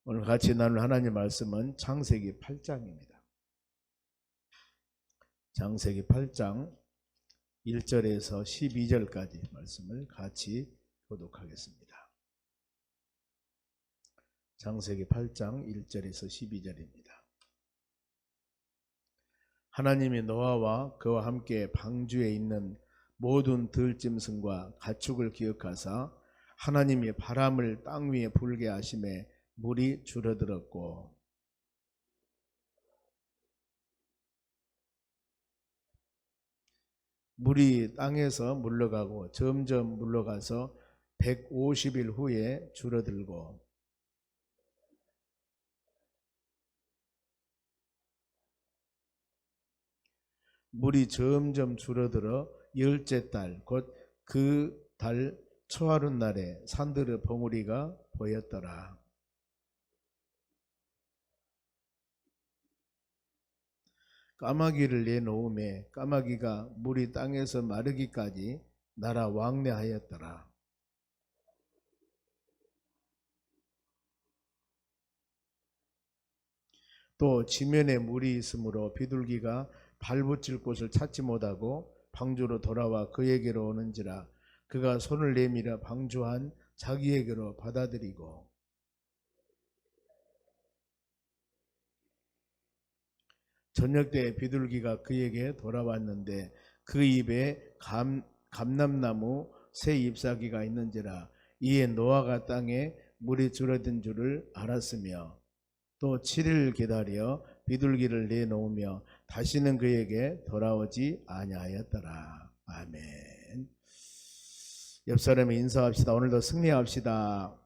오늘 같이 나눌 하나님 말씀은 창세기 8장입니다. 창세기 8장 1절에서 12절까지 말씀을 같이 교독하겠습니다. 창세기 8장 1절에서 12절입니다. 하나님이 노아와 그와 함께 방주에 있는 모든 들짐승과 가축을 기억하사 하나님이 바람을 땅 위에 불게 하심에 물이 줄어들었고 물이 땅에서 물러가고 점점 물러가서 150일 후에 줄어들고 물이 점점 줄어들어 열째 달 곧 그 달 초하룻날에 산들의 봉우리가 보였더라. 까마귀를 내놓음에 까마귀가 물이 땅에서 마르기까지 날아 왕래하였더라. 또 지면에 물이 있으므로 비둘기가 발붙일 곳을 찾지 못하고 방주로 돌아와 그에게로 오는지라 그가 손을 내밀어 방주한 자기에게로 받아들이고 저녁 때 비둘기가 그에게 돌아왔는데 그 입에 감람나무 새 잎사귀가 있는지라 이에 노아가 땅에 물이 줄어든 줄을 알았으며 또 7일 기다려 비둘기를 내놓으며 다시는 그에게 돌아오지 아니하였더라. 아멘. 옆 사람에 인사합시다. 오늘도 승리합시다.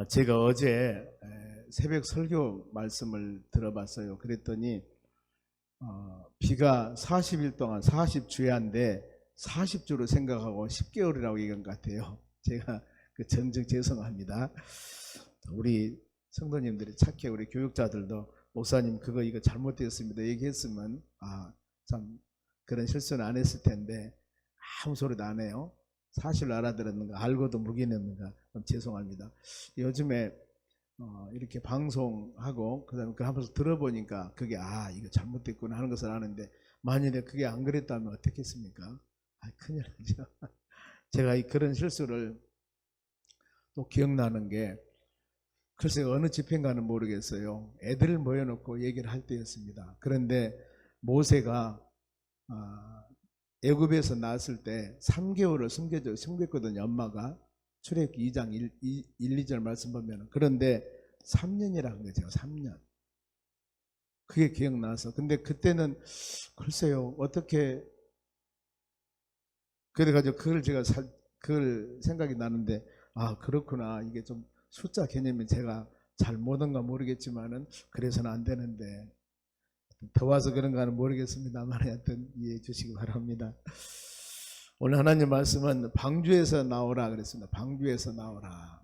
제가 어제 새벽 설교 말씀을 들어봤어요. 그랬더니 비가 40일 동안 40주야인데 40주로 생각하고 10개월이라고 얘기한 것 같아요. 제가 정정 죄송합니다. 우리 성도님들이 착해. 우리 교육자들도 목사님 그거 이거 잘못되었습니다 얘기했으면 참 그런 실수는 안 했을 텐데 아무 소리도 안 해요. 사실을 알아들었는가 알고도 묵이는가 죄송합니다. 요즘에 이렇게 방송하고 그다음에 그 하면서 들어보니까 그게 이거 잘못됐구나 하는 것을 아는데 만일에 그게 안 그랬다면 어떻겠습니까? 큰일 나죠. 제가 그런 실수를 또 기억나는 게 글쎄 어느 집회인가는 모르겠어요. 애들을 모여놓고 얘기를 할 때였습니다. 그런데 모세가 애굽에서 나왔을 때 3개월을 숨겼거든요. 엄마가 출애굽기 2장 1, 2절 말씀 보면 그런데 3년이라는 거죠. 3년. 그게 기억나서 근데 그때는 글쎄요 어떻게 그래가지고 그걸 제가 그걸 생각이 나는데 그렇구나 이게 좀 숫자 개념이 제가 잘 못한가 모르겠지만은 그래서는 안 되는데 더 와서 그런가는 모르겠습니다만 하여튼 이해해 주시기 바랍니다. 오늘 하나님 말씀은 방주에서 나오라 그랬습니다. 방주에서 나오라.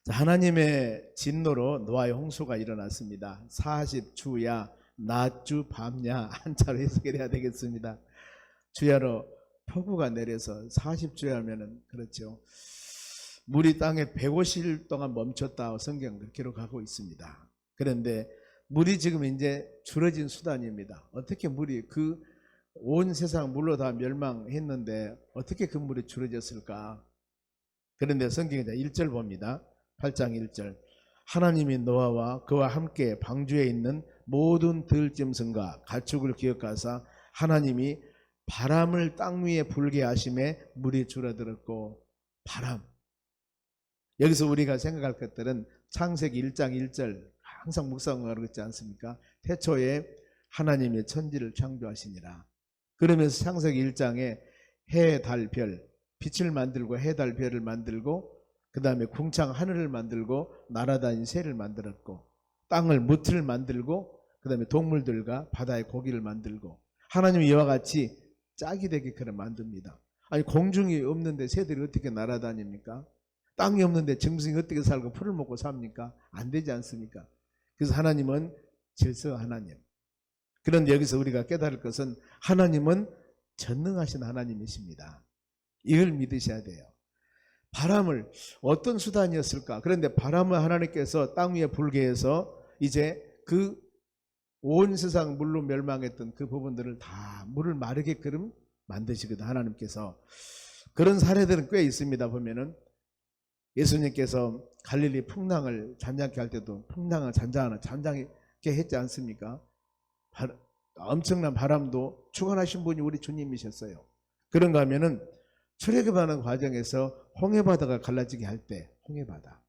하나님의 진노로 노아의 홍수가 일어났습니다. 40주야 낮주 밤야 한자로 해석을 해야 되겠습니다. 주야로 폭우가 내려서 40주야 하면은 그렇죠. 물이 땅에 150일 동안 멈췄다고 성경을 기록하고 있습니다. 그런데 물이 지금 이제 줄어진 수단입니다. 어떻게 물이 온 세상 물로 다 멸망했는데 어떻게 그 물이 줄어졌을까? 그런데 성경에 1절 봅니다. 8장 1절 하나님이 노아와 그와 함께 방주에 있는 모든 들짐승과 가축을 기억하사 하나님이 바람을 땅 위에 불게 하심에 물이 줄어들었고 바람 여기서 우리가 생각할 것들은 창세기 1장 1절 항상 묵상하고 그러지 않습니까? 태초에 하나님이 천지를 창조하시니라. 그러면서 창세기 1장에 해, 달, 별 빛을 만들고 해, 달, 별을 만들고 그 다음에 궁창 하늘을 만들고 날아다니는 새를 만들었고 땅을 무틀 만들고 그 다음에 동물들과 바다의 고기를 만들고 하나님이 이와 같이 짝이 되게 그를 만듭니다. 공중이 없는데 새들이 어떻게 날아다닙니까? 땅이 없는데 짐승이 어떻게 살고 풀을 먹고 삽니까? 안 되지 않습니까? 그래서 하나님은 질서 하나님. 그런데 여기서 우리가 깨달을 것은 하나님은 전능하신 하나님이십니다. 이걸 믿으셔야 돼요. 바람을 어떤 수단이었을까? 그런데 바람을 하나님께서 땅 위에 불게 해서 이제 그 온 세상 물로 멸망했던 그 부분들을 다 물을 마르게끔 만드시거든, 하나님께서. 그런 사례들은 꽤 있습니다. 보면은 예수님께서 갈릴리 풍랑을 잔잔케 할 때도 풍랑을 잔잔하게 했지 않습니까? 엄청난 바람도 주관하신 분이 우리 주님이셨어요. 그런가 하면은 출애굽하는 과정에서 홍해바다가 갈라지게 할 때, 홍해바다,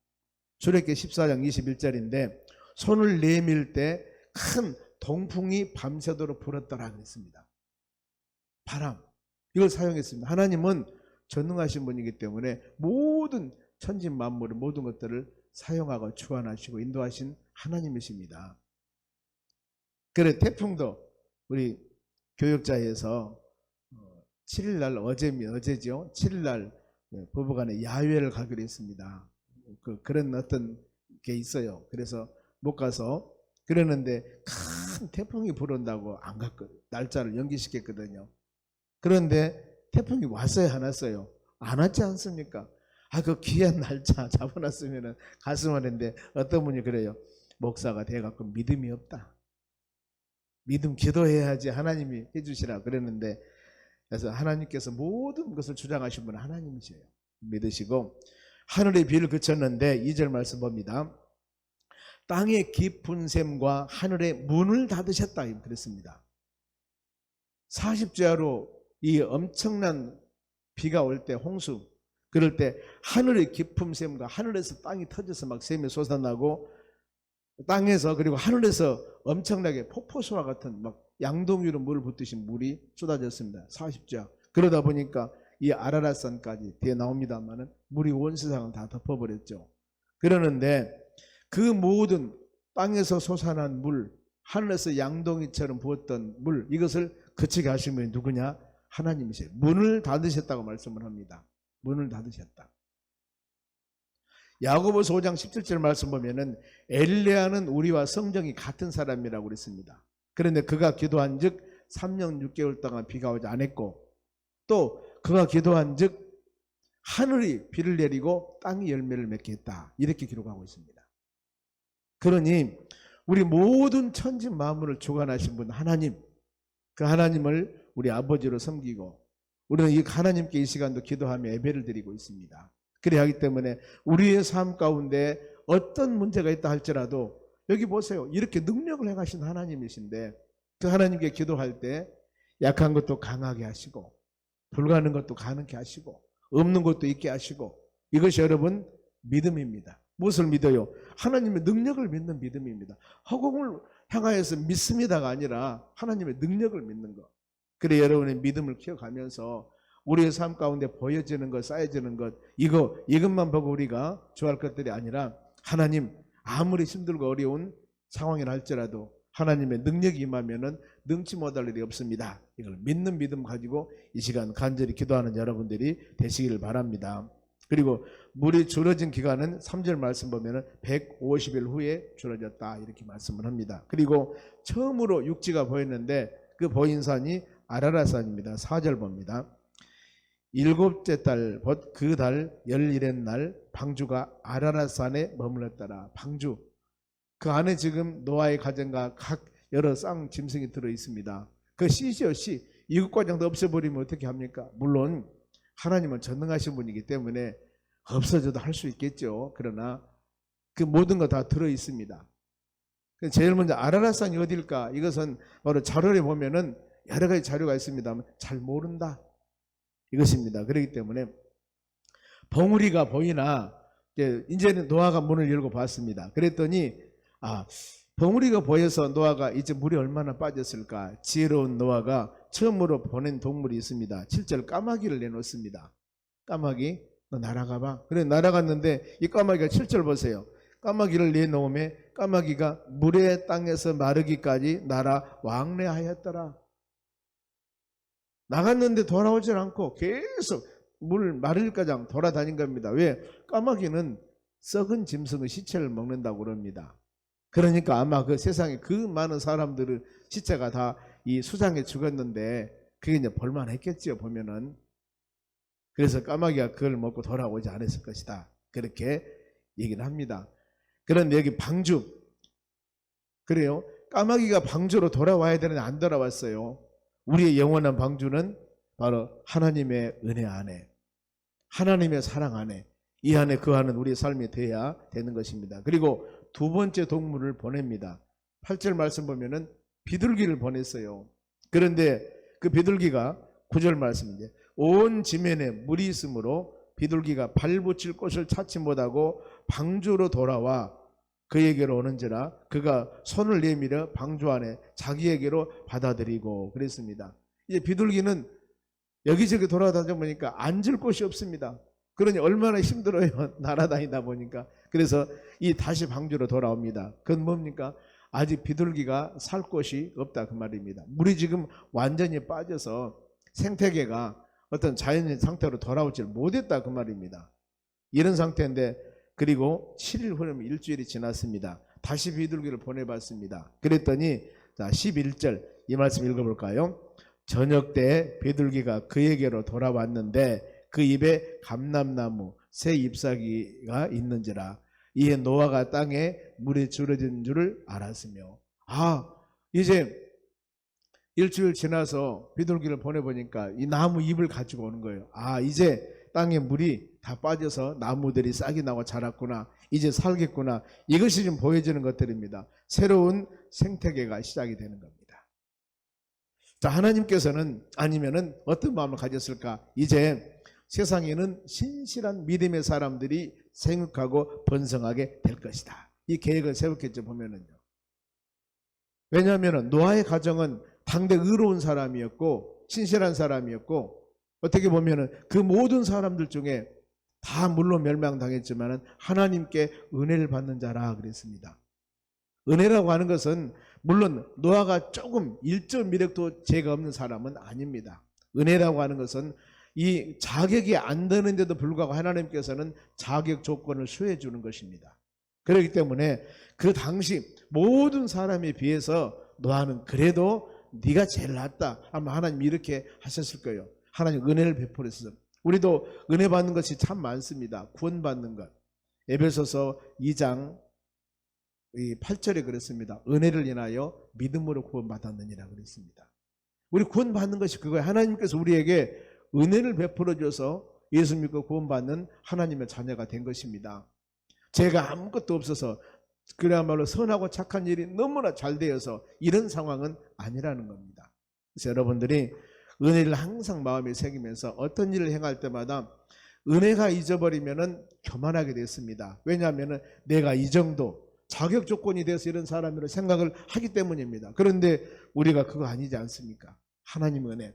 출애굽기 14장 21절인데 손을 내밀 때 큰 동풍이 밤새도록 불었더라 그랬습니다. 바람, 이걸 사용했습니다. 하나님은 전능하신 분이기 때문에 모든 천지 만물의 모든 것들을 사용하고 주관하시고 인도하신 하나님이십니다. 그래, 태풍도 우리 교역자에서 7일날 어제죠. 7일날 부부간에 야외를 가기로 했습니다. 그런 어떤 게 있어요. 그래서 못 가서 그러는데 큰 태풍이 불어온다고 안 갔거든요. 날짜를 연기시켰거든요. 그런데 태풍이 왔어요, 안 왔어요? 안 왔지 않습니까? 그 귀한 날짜 잡아놨으면 갔으면 하는데 어떤 분이 그래요. 목사가 돼갖고 믿음이 없다. 믿음 기도해야지 하나님이 해주시라 그랬는데, 그래서 하나님께서 모든 것을 주장하신 분은 하나님이세요. 믿으시고 하늘의 비를 그쳤는데 2절 말씀 봅니다. 땅의 깊은 샘과 하늘의 문을 닫으셨다 그랬습니다. 40주야로 이 엄청난 비가 올 때, 홍수, 그럴 때 하늘의 깊은 샘과 하늘에서 땅이 터져서 막 샘이 솟아나고 땅에서 그리고 하늘에서 엄청나게 폭포수와 같은 막 양동이로 물을 붓듯이 물이 쏟아졌습니다. 40주야. 그러다 보니까 이 아라랏산까지 뒤에 나옵니다만은 물이 온 세상을 다 덮어버렸죠. 그러는데 그 모든 땅에서 솟아난 물, 하늘에서 양동이처럼 부었던 물, 이것을 그치게 하신 분이 누구냐? 하나님이세요. 문을 닫으셨다고 말씀을 합니다. 문을 닫으셨다. 야고보서 5장 17절 말씀 보면은 엘리야는 우리와 성정이 같은 사람이라고 그랬습니다. 그런데 그가 기도한 즉 3년 6개월 동안 비가 오지 않았고, 또 그가 기도한 즉 하늘이 비를 내리고 땅이 열매를 맺게 했다. 이렇게 기록하고 있습니다. 그러니 우리 모든 천지 만물을 주관하신 분 하나님, 그 하나님을 우리 아버지로 섬기고 우리는 이 하나님께 이 시간도 기도하며 예배를 드리고 있습니다. 그래야 하기 때문에 우리의 삶 가운데 어떤 문제가 있다 할지라도 여기 보세요. 이렇게 능력을 행하신 하나님이신데 그 하나님께 기도할 때 약한 것도 강하게 하시고 불가능한 것도 가능케 하시고 없는 것도 있게 하시고, 이것이 여러분 믿음입니다. 무엇을 믿어요? 하나님의 능력을 믿는 믿음입니다. 허공을 향하여서 믿습니다가 아니라 하나님의 능력을 믿는 것. 그래 여러분의 믿음을 키워가면서 우리의 삶 가운데 보여지는 것, 쌓여지는 것, 이것만 보고 우리가 좋아할 것들이 아니라 하나님, 아무리 힘들고 어려운 상황이라 할지라도 하나님의 능력이 임하면은 능치 못할 일이 없습니다. 이걸 믿는 믿음 가지고 이 시간 간절히 기도하는 여러분들이 되시기를 바랍니다. 그리고 물이 줄어진 기간은 3절 말씀 보면은 150일 후에 줄어졌다 이렇게 말씀을 합니다. 그리고 처음으로 육지가 보였는데 그 보인 산이 아라랏산입니다. 4절 봅니다. 7째 달 그 달 11의 날 방주가 아라랏산에 머물렀더라. 방주, 그 안에 지금 노아의 가정과 각 여러 쌍 짐승이 들어 있습니다. 그 씨죠, 씨. 이것 과정도 없애버리면 어떻게 합니까? 물론 하나님은 전능하신 분이기 때문에 없어져도 할 수 있겠죠. 그러나 그 모든 거 다 들어 있습니다. 제일 먼저 아라랏산이 어딜까? 이것은 바로 자료에 보면은 여러 가지 자료가 있습니다만 잘 모른다 이것입니다. 그렇기 때문에 봉우리가 보이나 이제는 노아가 문을 열고 봤습니다. 그랬더니 봉우리가 보여서 노아가 이제 물이 얼마나 빠졌을까? 지혜로운 노아가 처음으로 보낸 동물이 있습니다. 7절 까마귀를 내놓습니다. 까마귀, 너 날아가봐. 그래 날아갔는데 이 까마귀가 7절 보세요. 까마귀를 내놓음에 까마귀가 물의 땅에서 마르기까지 날아 왕래하였더라. 나갔는데 돌아오질 않고 계속 물 마르기까지 돌아다닌 겁니다. 왜? 까마귀는 썩은 짐승의 시체를 먹는다고 그럽니다. 그러니까 아마 그 세상에 그 많은 사람들의 시체가 다 이 수장에 죽었는데 그게 이제 볼만했겠지요. 보면은 그래서 까마귀가 그걸 먹고 돌아오지 않았을 것이다. 그렇게 얘기를 합니다. 그런데 여기 방주, 그래요. 까마귀가 방주로 돌아와야 되는데 안 돌아왔어요. 우리의 영원한 방주는 바로 하나님의 은혜 안에, 하나님의 사랑 안에, 이 안에 그 안은 우리의 삶이 돼야 되는 것입니다. 그리고 두 번째 동물을 보냅니다. 8절 말씀 보면은 비둘기를 보냈어요. 그런데 그 비둘기가 9절 말씀인데 온 지면에 물이 있으므로 비둘기가 발붙일 곳을 찾지 못하고 방주로 돌아와 그에게로 오는지라 그가 손을 내밀어 방주 안에 자기에게로 받아들이고 그랬습니다. 이제 비둘기는 여기저기 돌아다니다 보니까 앉을 곳이 없습니다. 그러니 얼마나 힘들어요. 날아다니다 보니까. 그래서 이 다시 방주로 돌아옵니다. 그건 뭡니까? 아직 비둘기가 살 곳이 없다 그 말입니다. 물이 지금 완전히 빠져서 생태계가 어떤 자연의 상태로 돌아오지 못했다 그 말입니다. 이런 상태인데 그리고 7일 후면 일주일이 지났습니다. 다시 비둘기를 보내봤습니다. 그랬더니 자 11절 이 말씀 읽어볼까요? 저녁 때 비둘기가 그에게로 돌아왔는데 그 입에 감람나무 새 잎사귀가 있는지라 이에 노아가 땅에 물이 줄어든 줄을 알았으며 이제 일주일 지나서 비둘기를 보내보니까 이 나무 잎을 가지고 오는 거예요. 이제 땅에 물이 다 빠져서 나무들이 싹이 나고 자랐구나. 이제 살겠구나. 이것이 좀 보여지는 것들입니다. 새로운 생태계가 시작이 되는 겁니다. 자, 하나님께서는 아니면은 어떤 마음을 가졌을까? 이제 세상에는 신실한 믿음의 사람들이 생육하고 번성하게 될 것이다. 이 계획을 세웠겠죠, 보면은요. 왜냐하면 노아의 가정은 당대 의로운 사람이었고 신실한 사람이었고 어떻게 보면은 그 모든 사람들 중에 다 물론 멸망당했지만은 하나님께 은혜를 받는 자라 그랬습니다. 은혜라고 하는 것은 물론 노아가 조금 1.1획도 죄가 없는 사람은 아닙니다. 은혜라고 하는 것은 이 자격이 안 되는데도 불구하고 하나님께서는 자격 조건을 수여해 주는 것입니다. 그렇기 때문에 그 당시 모든 사람에 비해서 노아는 그래도 네가 제일 낫다 아마 하나님이 이렇게 하셨을 거예요. 하나님 은혜를 베풀었어요. 우리도 은혜 받는 것이 참 많습니다. 구원받는 것. 에베소서 2장 8절에 그랬습니다. 은혜를 인하여 믿음으로 구원받았느니라 그랬습니다. 우리 구원받는 것이 그거예요. 하나님께서 우리에게 은혜를 베풀어 줘서 예수 믿고 구원받는 하나님의 자녀가 된 것입니다. 죄가 아무것도 없어서 그야말로 선하고 착한 일이 너무나 잘 되어서 이런 상황은 아니라는 겁니다. 그래서 여러분들이 은혜를 항상 마음에 새기면서 어떤 일을 행할 때마다 은혜가 잊어버리면은 교만하게 됐습니다. 왜냐하면 내가 이 정도 자격 조건이 돼서 이런 사람으로 생각을 하기 때문입니다. 그런데 우리가 그거 아니지 않습니까? 하나님 은혜.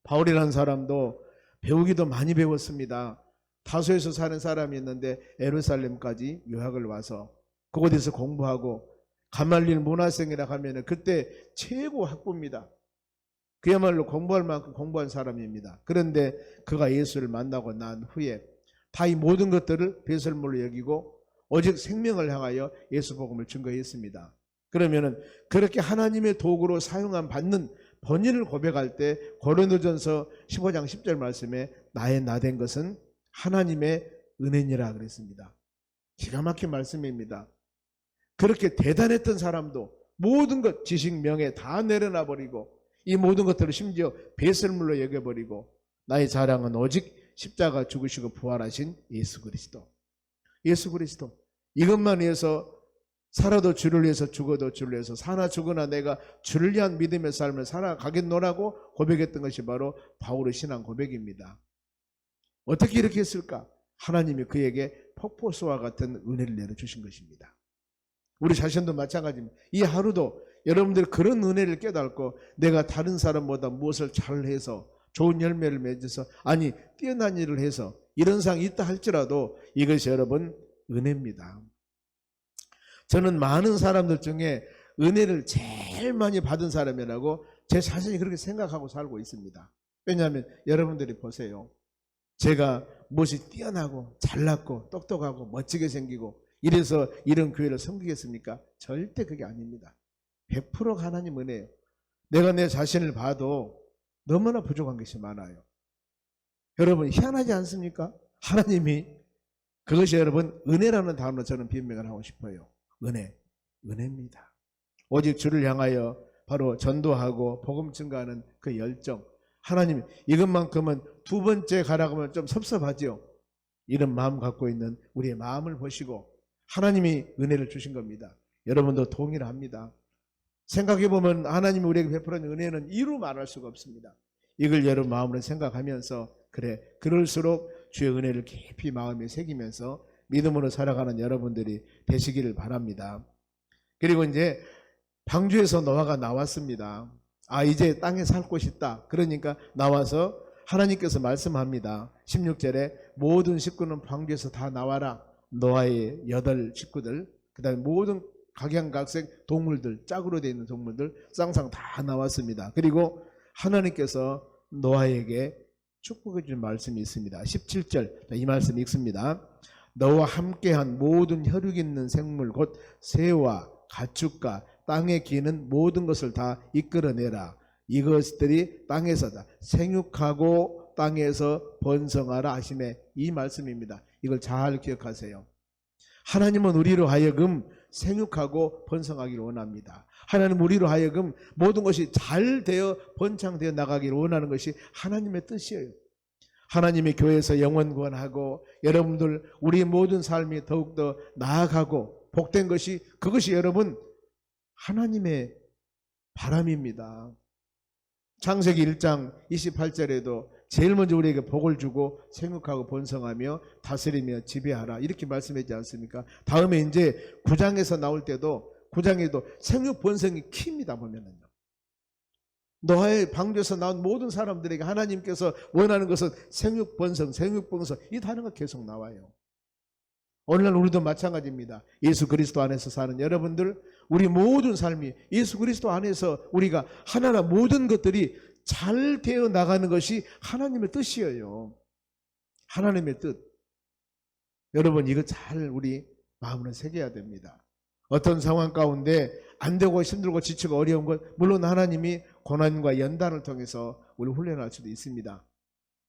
바울이라는 사람도 배우기도 많이 배웠습니다. 다소에서 사는 사람이 있는데 예루살렘까지 유학을 와서 그곳에서 공부하고 가말리엘 문화생이라고 하면 그때 최고 학부입니다. 그야말로 공부할 만큼 공부한 사람입니다. 그런데 그가 예수를 만나고 난 후에 다 이 모든 것들을 배설물로 여기고 오직 생명을 향하여 예수 복음을 증거했습니다. 그러면은 그렇게 하나님의 도구로 사용한 받는 본인을 고백할 때 고린도전서 15장 10절 말씀에 나의 나 된 것은 하나님의 은혜니라 그랬습니다. 기가 막힌 말씀입니다. 그렇게 대단했던 사람도 모든 것 지식 명예 다 내려놔 버리고 이 모든 것들을 심지어 배설물로 여겨버리고 나의 자랑은 오직 십자가 죽으시고 부활하신 예수 그리스도. 예수 그리스도. 이것만 위해서 살아도 주를 위해서 죽어도 주를 위해서 사나 죽으나 내가 주를 위한 믿음의 삶을 살아가겠노라고 고백했던 것이 바로 바울의 신앙 고백입니다. 어떻게 이렇게 했을까? 하나님이 그에게 폭포수와 같은 은혜를 내려주신 것입니다. 우리 자신도 마찬가지입니다. 이 하루도 여러분들 그런 은혜를 깨닫고 내가 다른 사람보다 무엇을 잘해서 좋은 열매를 맺어서 아니 뛰어난 일을 해서 이런 상이 있다 할지라도 이것이 여러분 은혜입니다. 저는 많은 사람들 중에 은혜를 제일 많이 받은 사람이라고 제 자신이 그렇게 생각하고 살고 있습니다. 왜냐하면 여러분들이 보세요. 제가 무엇이 뛰어나고 잘났고 똑똑하고 멋지게 생기고 이래서 이런 교회를 섬기겠습니까? 절대 그게 아닙니다. 100% 하나님 은혜예요. 내가 내 자신을 봐도 너무나 부족한 것이 많아요. 여러분 희한하지 않습니까? 하나님이 그것이 여러분 은혜라는 단어로 저는 변명을 하고 싶어요. 은혜입니다. 오직 주를 향하여 바로 전도하고 복음 증거하는 그 열정. 하나님 이것만큼은 두 번째 가라고 하면 좀 섭섭하죠. 이런 마음 갖고 있는 우리의 마음을 보시고 하나님이 은혜를 주신 겁니다. 여러분도 동일합니다. 생각해보면 하나님이 우리에게 베푸는 은혜는 이루 말할 수가 없습니다. 이걸 여러분 마음으로 생각하면서 그래 그럴수록 주의 은혜를 깊이 마음에 새기면서 믿음으로 살아가는 여러분들이 되시기를 바랍니다. 그리고 이제 방주에서 노아가 나왔습니다. 이제 땅에 살 곳이 있다. 그러니까 나와서 하나님께서 말씀합니다. 16절에 모든 식구는 방주에서 다 나와라. 노아의 8 식구들, 그 다음에 모든 각양각색 동물들, 짝으로 되어 있는 동물들 쌍쌍 다 나왔습니다. 그리고 하나님께서 노아에게 축복해 준 말씀이 있습니다. 17절 이 말씀 읽습니다. 너와 함께한 모든 혈육 있는 생물 곧 새와 가축과 땅에 기는 모든 것을 다 이끌어내라. 이것들이 땅에서 다 생육하고 땅에서 번성하라 하시네. 이 말씀입니다. 이걸 잘 기억하세요. 하나님은 우리로 하여금 생육하고 번성하기를 원합니다. 하나님 우리로 하여금 모든 것이 잘 되어 번창되어 나가기를 원하는 것이 하나님의 뜻이에요. 하나님의 교회에서 영원 구원하고 여러분들 우리의 모든 삶이 더욱더 나아가고 복된 것이 그것이 여러분 하나님의 바람입니다. 창세기 1장 28절에도 제일 먼저 우리에게 복을 주고 생육하고 번성하며 다스리며 지배하라 이렇게 말씀했지 않습니까? 다음에 이제 9장에서 나올 때도 9장에도 생육 번성이 키입니다. 보면은요. 노아의 방주에서 나온 모든 사람들에게 하나님께서 원하는 것은 생육 번성 이 단어가 계속 나와요. 오늘날 우리도 마찬가지입니다. 예수 그리스도 안에서 사는 여러분들 우리 모든 삶이 예수 그리스도 안에서 우리가 하나나 모든 것들이 잘 되어 나가는 것이 하나님의 뜻이에요. 하나님의 뜻. 여러분 이거 잘 우리 마음으로 새겨야 됩니다. 어떤 상황 가운데 안 되고 힘들고 지치고 어려운 것 물론 하나님이 고난과 연단을 통해서 우리를 훈련할 수도 있습니다.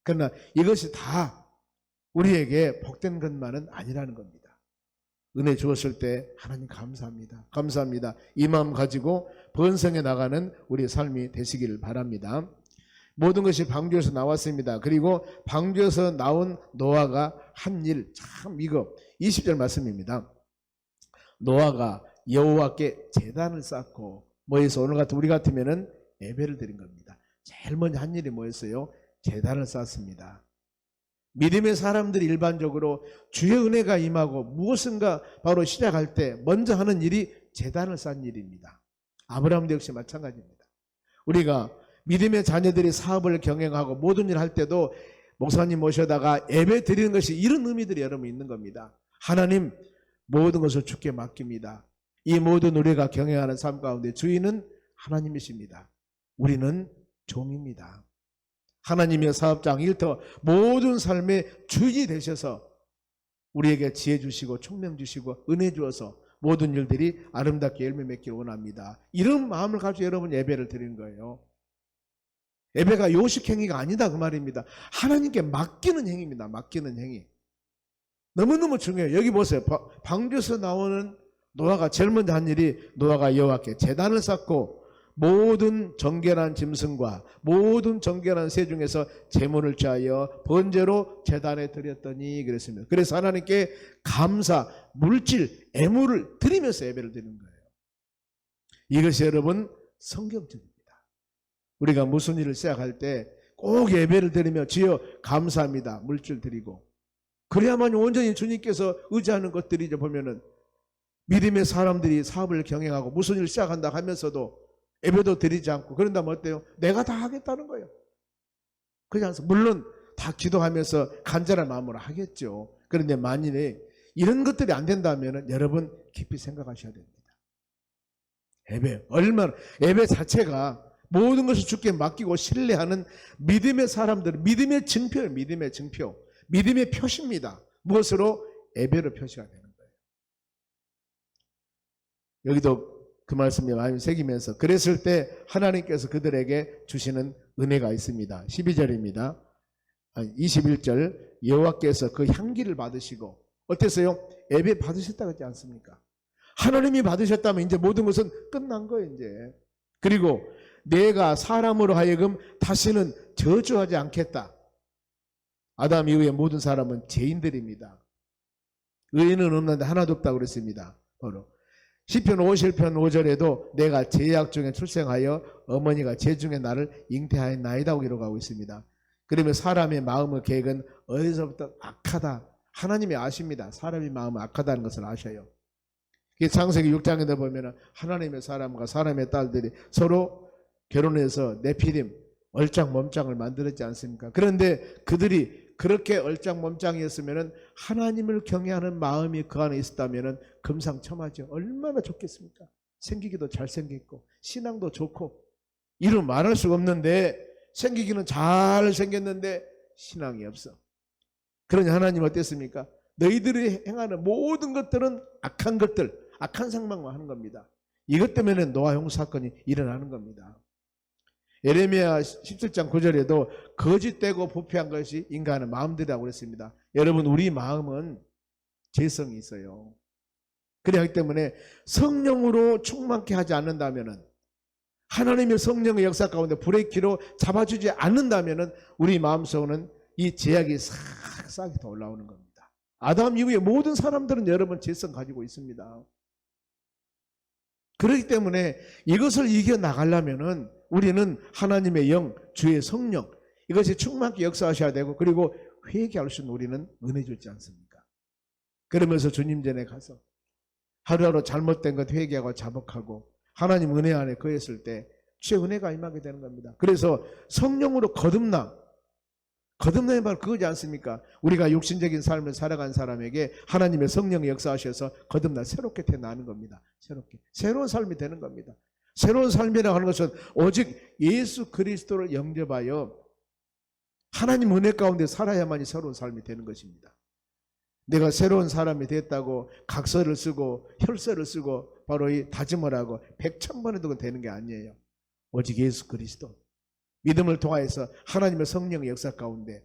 그러나 이것이 다 우리에게 복된 것만은 아니라는 겁니다. 은혜 주었을 때 하나님 감사합니다. 감사합니다. 이 마음 가지고 번성해 나가는 우리의 삶이 되시기를 바랍니다. 모든 것이 방주에서 나왔습니다. 그리고 방주에서 나온 노아가 한 일 참 이거 20절 말씀입니다. 노아가 여호와께 제단을 쌓고 뭐해서 오늘 같은 우리 같으면은 예배를 드린 겁니다. 제일 먼저 한 일이 뭐였어요? 제단을 쌓습니다. 믿음의 사람들이 일반적으로 주의 은혜가 임하고 무엇인가 바로 시작할 때 먼저 하는 일이 제단을 쌓는 일입니다. 아브라함도 역시 마찬가지입니다. 우리가 믿음의 자녀들이 사업을 경영하고 모든 일 할 때도 목사님 모셔다가 예배 드리는 것이 이런 의미들이 여러분 있는 겁니다. 하나님 모든 것을 주께 맡깁니다. 이 모든 우리가 경영하는 삶 가운데 주인은 하나님이십니다. 우리는 종입니다. 하나님의 사업장 일터 모든 삶의 주인이 되셔서 우리에게 지혜 주시고 총명 주시고 은혜 주어서 모든 일들이 아름답게 열매 맺기를 원합니다. 이런 마음을 가지고 여러분 예배를 드리는 거예요. 예배가 요식행위가 아니다 그 말입니다. 하나님께 맡기는 행위입니다. 맡기는 행위. 너무너무 중요해요. 여기 보세요. 방주에서 나오는 노아가 제일 먼저 한 일이 노아가 여호와께 제단을 쌓고 모든 정결한 짐승과 모든 정결한 새 중에서 제물을 취하여 번제로 제단에 드렸더니 그랬습니다. 그래서 하나님께 감사, 물질, 애물을 드리면서 예배를 드리는 거예요. 이것이 여러분 성경적입니다. 우리가 무슨 일을 시작할 때 꼭 예배를 드리며 주여 감사합니다. 물질 드리고 그래야만 온전히 주님께서 의지하는 것들이 이제 보면은 믿음의 사람들이 사업을 경영하고 무슨 일을 시작한다 하면서도 예배도 드리지 않고 그런다면 어때요? 내가 다 하겠다는 거예요. 그렇지 않습니까? 물론 다 기도하면서 간절한 마음으로 하겠죠. 그런데 만일에 이런 것들이 안 된다면 여러분 깊이 생각하셔야 됩니다. 예배 자체가 모든 것을 주께 맡기고 신뢰하는 믿음의 사람들, 믿음의 증표예요. 믿음의 증표. 믿음의 표시입니다. 무엇으로? 예배로 표시가 되는 거예요. 여기도 그 말씀이 마음에 새기면서 그랬을 때 하나님께서 그들에게 주시는 은혜가 있습니다. 12절입니다. 21절 여호와께서 그 향기를 받으시고 어땠어요? 예배 받으셨다 그러지 않습니까? 하나님이 받으셨다면 이제 모든 것은 끝난 거예요 이제. 그리고 내가 사람으로 하여금 다시는 저주하지 않겠다. 아담 이후에 모든 사람은 죄인들입니다. 의인은 없는데 하나도 없다고 그랬습니다. 바로 시편 51편 5절에도 내가 제약 중에 출생하여 어머니가 제 중에 나를 잉태하였나이다고 기록하고 있습니다. 그러면 사람의 마음의 계획은 어디서부터 악하다. 하나님이 아십니다. 사람의 마음은 악하다는 것을 아셔요. 창세기 6장에 보면 하나님의 사람과 사람의 딸들이 서로 결혼해서 네피림 얼짱몸짱을 만들었지 않습니까? 그런데 그들이 그렇게 얼짱몸짱이었으면 하나님을 경외하는 마음이 그 안에 있었다면 금상첨화죠. 얼마나 좋겠습니까? 생기기도 잘생겼고 신앙도 좋고 이루 말할 수가 없는데 생기기는 잘 생겼는데 신앙이 없어. 그러니 하나님 어땠습니까? 너희들이 행하는 모든 것들은 악한 것들, 악한 상망만 하는 겁니다. 이것 때문에 노아 형 사건이 일어나는 겁니다. 예레미야 17장 9절에도 거짓되고 부패한 것이 인간의 마음들이라고 그랬습니다. 여러분 우리 마음은 죄성이 있어요. 그렇기 때문에 성령으로 충만케 하지 않는다면 하나님의 성령의 역사 가운데 브레이크로 잡아주지 않는다면 우리 마음속에는 이 제약이 싹싹 더 올라오는 겁니다. 아담 이후에 모든 사람들은 여러분 죄성 가지고 있습니다. 그렇기 때문에 이것을 이겨나가려면 우리는 하나님의 영, 주의 성령 이것이 충만하게 역사하셔야 되고 그리고 회개할 수 있는 우리는 은혜 주지 않습니까? 그러면서 주님 전에 가서 하루하루 잘못된 것 회개하고 자복하고 하나님 은혜 안에 거했을 때 주의 은혜가 임하게 되는 겁니다. 그래서 성령으로 거듭남의 말 그거지 않습니까? 우리가 육신적인 삶을 살아간 사람에게 하나님의 성령이 역사하셔서 거듭나 새롭게 태어나는 겁니다. 새로운 삶이 되는 겁니다. 새로운 삶이라고 하는 것은 오직 예수 그리스도를 영접하여 하나님 은혜 가운데 살아야만이 새로운 삶이 되는 것입니다. 내가 새로운 사람이 됐다고 각서를 쓰고 혈서를 쓰고 바로 이 다짐을 하고 100,000번 해도 되는 게 아니에요. 오직 예수 그리스도 믿음을 통하여서 하나님의 성령의 역사 가운데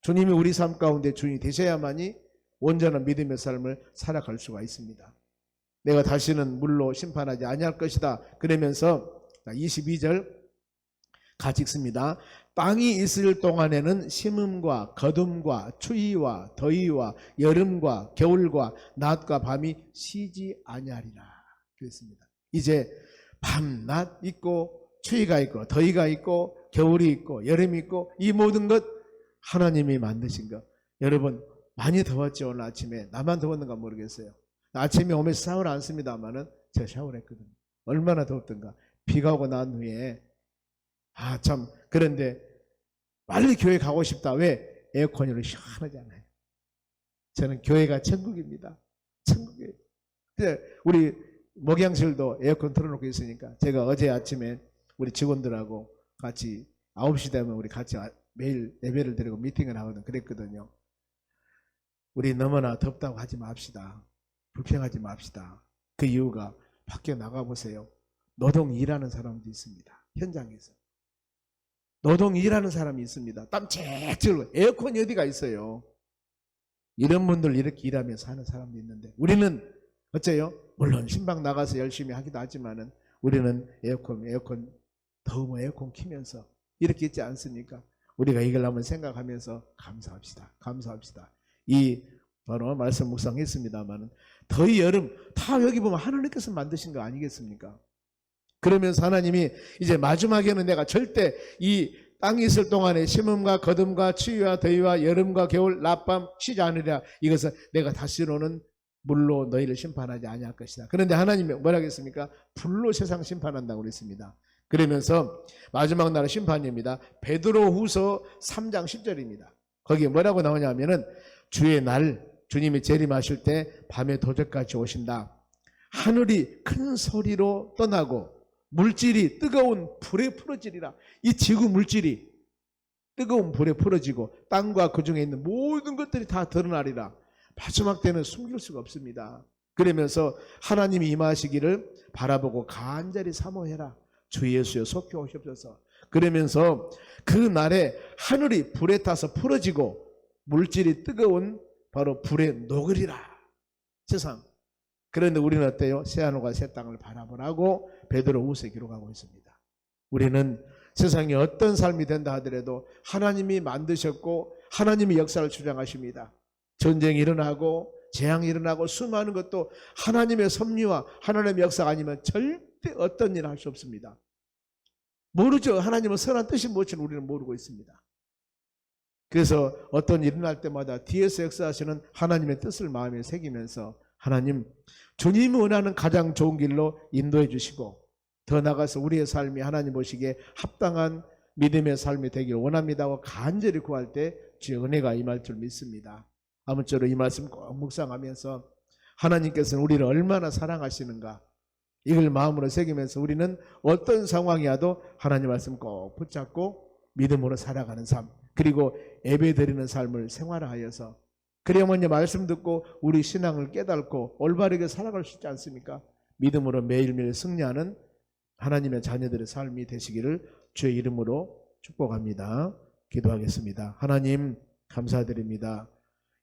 주님이 우리 삶 가운데 주인이 되셔야만이 온전한 믿음의 삶을 살아갈 수가 있습니다. 내가 다시는 물로 심판하지 아니할 것이다. 그러면서 22절 같이 읽습니다. 땅이 있을 동안에는 심음과 거둠과 추위와 더위와 여름과 겨울과 낮과 밤이 쉬지 아니하리라. 그랬습니다. 이제 밤, 낮 있고 추위가 있고 더위가 있고 겨울이 있고 여름이 있고 이 모든 것 하나님이 만드신 것. 여러분 많이 더웠죠. 오늘 아침에. 나만 더웠는가 모르겠어요. 아침에 오면서 샤워를 안 씁니다만은 제가 샤워를 했거든요. 얼마나 더웠던가. 비가 오고 난 후에 참 그런데 빨리 교회 가고 싶다. 왜? 에어컨이 시원하잖아요. 저는 교회가 천국입니다. 천국이에요. 우리 목양실도 에어컨 틀어놓고 있으니까 제가 어제 아침에 우리 직원들하고 같이 9시 되면 우리 같이 매일 예배를 드리고 미팅을 하거든. 그랬거든요. 우리 너무나 덥다고 하지 맙시다. 불평하지 맙시다. 그 이유가 밖에 나가보세요. 노동 일하는 사람도 있습니다. 현장에서. 노동 일하는 사람이 있습니다. 땀 째찔 에어컨이 어디가 있어요. 이런 분들 이렇게 일하면서 하는 사람도 있는데 우리는 어째요? 물론 신방 나가서 열심히 하기도 하지만은 우리는 에어컨 더우면 에어컨 키면서 이렇게 있지 않습니까? 우리가 이걸 한번 생각하면서 감사합시다. 이 바로 말씀 묵상했습니다만은 더위 여름 다 여기 보면 하나님께서 만드신 거 아니겠습니까? 그러면서 하나님이 이제 마지막에는 내가 절대 이 땅이 있을 동안에 심음과 거둠과 추위와 더위와 여름과 겨울 낮밤 쉬지 않으리라. 이것은 내가 다시로는 물로 너희를 심판하지 아니할 것이다. 그런데 하나님이 뭐라 했습니까? 불로 세상 심판한다고 그랬습니다. 그러면서 마지막 날은 심판입니다. 베드로후서 3장 10절입니다. 거기에 뭐라고 나오냐면은 주의 날 주님이 재림하실 때 밤에 도적같이 오신다. 하늘이 큰 소리로 떠나고 물질이 뜨거운 불에 풀어지리라. 이 지구 물질이 뜨거운 불에 풀어지고 땅과 그 중에 있는 모든 것들이 다 드러나리라. 마지막 때는 숨길 수가 없습니다. 그러면서 하나님이 임하시기를 바라보고 간절히 사모해라. 주 예수여 속히 오시옵소서. 그러면서 그 날에 하늘이 불에 타서 풀어지고 물질이 뜨거운 바로 불에 녹으리라. 세상. 그런데 우리는 어때요? 새하늘과 새 땅을 바라보라고 베드로후서에 기록하고 있습니다. 우리는 세상에 어떤 삶이 된다 하더라도 하나님이 만드셨고 하나님이 역사를 주장하십니다. 전쟁이 일어나고 재앙이 일어나고 수많은 것도 하나님의 섭리와 하나님의 역사가 아니면 절대 어떤 일을 할 수 없습니다. 모르죠. 하나님은 선한 뜻이 무엇인지 우리는 모르고 있습니다. 그래서 어떤 일이 일어날 때마다 뒤에서 역사하시는 하나님의 뜻을 마음에 새기면서 하나님, 주님이 원하는 가장 좋은 길로 인도해 주시고 더 나아가서 우리의 삶이 하나님 보시기에 합당한 믿음의 삶이 되길 원합니다 하고 간절히 구할 때 주의 은혜가 임할 줄 믿습니다. 아무쪼록 이 말씀 꼭 묵상하면서 하나님께서는 우리를 얼마나 사랑하시는가 이걸 마음으로 새기면서 우리는 어떤 상황이 와도 하나님 말씀 꼭 붙잡고 믿음으로 살아가는 삶, 그리고 예배드리는 삶을 생활하여서 그래야 먼저 말씀 듣고 우리 신앙을 깨닫고 올바르게 살아갈 수 있지 않습니까? 믿음으로 매일매일 승리하는 하나님의 자녀들의 삶이 되시기를 주의 이름으로 축복합니다. 기도하겠습니다. 하나님 감사드립니다.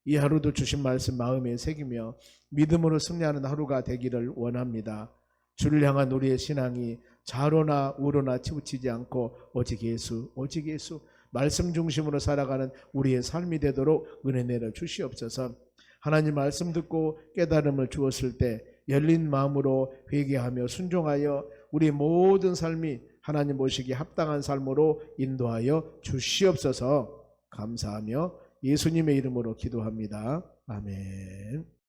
이 하루도 주신 말씀 마음에 새기며 믿음으로 승리하는 하루가 되기를 원합니다. 주를 향한 우리의 신앙이 좌로나 우로나 치우치지 않고 오직 예수, 오직 예수 말씀 중심으로 살아가는 우리의 삶이 되도록 은혜 내려 주시옵소서. 하나님 말씀 듣고 깨달음을 주었을 때 열린 마음으로 회개하며 순종하여 우리 모든 삶이 하나님 보시기에 합당한 삶으로 인도하여 주시옵소서. 감사하며 예수님의 이름으로 기도합니다. 아멘.